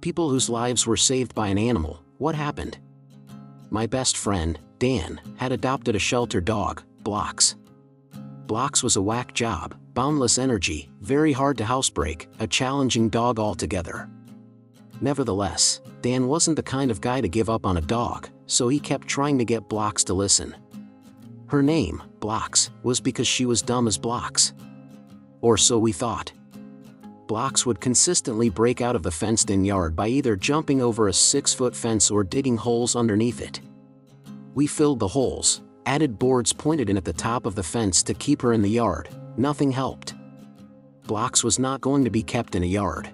people whose lives were saved by an animal. What happened? My best friend, Dan, had adopted a shelter dog, Blocks. Blocks was a whack job, boundless energy, very hard to housebreak, a challenging dog altogether. Nevertheless, Dan wasn't the kind of guy to give up on a dog, so he kept trying to get Blocks to listen. Her name, Blocks, was because she was dumb as blocks. Or so we thought. Blocks would consistently break out of the fenced-in yard by either jumping over a 6-foot fence or digging holes underneath it. We filled the holes, added boards pointed in at the top of the fence to keep her in the yard. Nothing helped. Blocks was not going to be kept in a yard.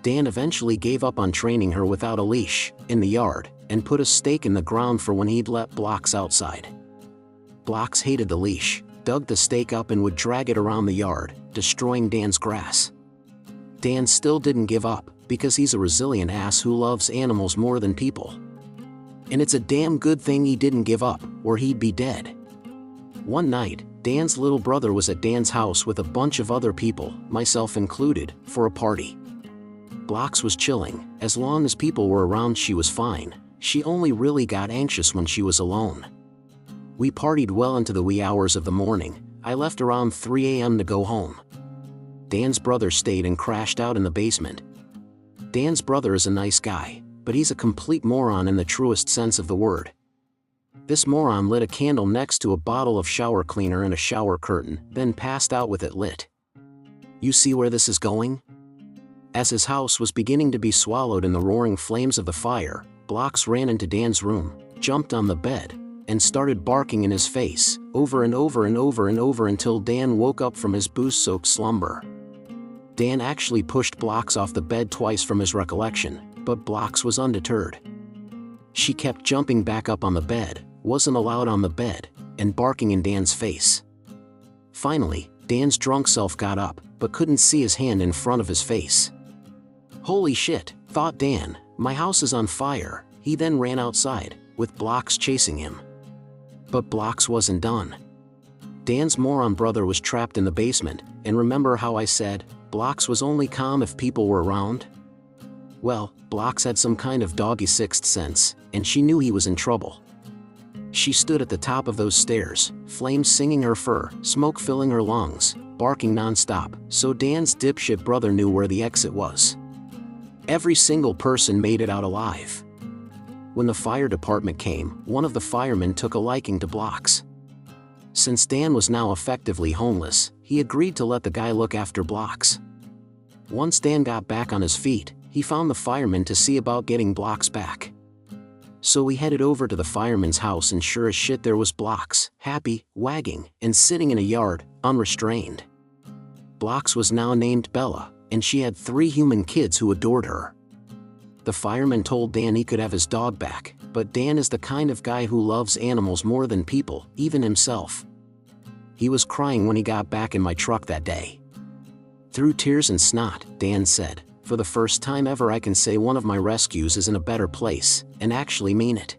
Dan eventually gave up on training her without a leash, in the yard, and put a stake in the ground for when he'd let Blocks outside. Blocks hated the leash, dug the stake up and would drag it around the yard, destroying Dan's grass. Dan still didn't give up, because he's a resilient ass who loves animals more than people. And it's a damn good thing he didn't give up, or he'd be dead. One night, Dan's little brother was at Dan's house with a bunch of other people, myself included, for a party. Blocks was chilling. As long as people were around she was fine. She only really got anxious when she was alone. We partied well into the wee hours of the morning. I left around 3 a.m. to go home. Dan's brother stayed and crashed out in the basement. Dan's brother is a nice guy, but he's a complete moron in the truest sense of the word. This moron lit a candle next to a bottle of shower cleaner and a shower curtain, then passed out with it lit. You see where this is going? As his house was beginning to be swallowed in the roaring flames of the fire, Blocks ran into Dan's room, jumped on the bed, and started barking in his face, over and over and over and over until Dan woke up from his booze-soaked slumber. Dan actually pushed Blocks off the bed twice from his recollection, but Blocks was undeterred. She kept jumping back up on the bed, wasn't allowed on the bed, and barking in Dan's face. Finally, Dan's drunk self got up, but couldn't see his hand in front of his face. Holy shit, thought Dan, my house is on fire. He then ran outside, with Blocks chasing him. But Blocks wasn't done. Dan's moron brother was trapped in the basement, and remember how I said, Blocks was only calm if people were around? Well, Blocks had some kind of doggy sixth sense, and she knew he was in trouble. She stood at the top of those stairs, flames singing her fur, smoke filling her lungs, barking non-stop, so Dan's dipshit brother knew where the exit was. Every single person made it out alive. When the fire department came, one of the firemen took a liking to Blocks. Since Dan was now effectively homeless, he agreed to let the guy look after Blocks. Once Dan got back on his feet, he found the fireman to see about getting Blocks back. So we headed over to the fireman's house and sure as shit there was Blocks, happy, wagging, and sitting in a yard, unrestrained. Blocks was now named Bella, and she had 3 human kids who adored her. The fireman told Dan he could have his dog back, but Dan is the kind of guy who loves animals more than people, even himself. He was crying when he got back in my truck that day. Through tears and snot, Dan said, for the first time ever I can say one of my rescues is in a better place, and actually mean it.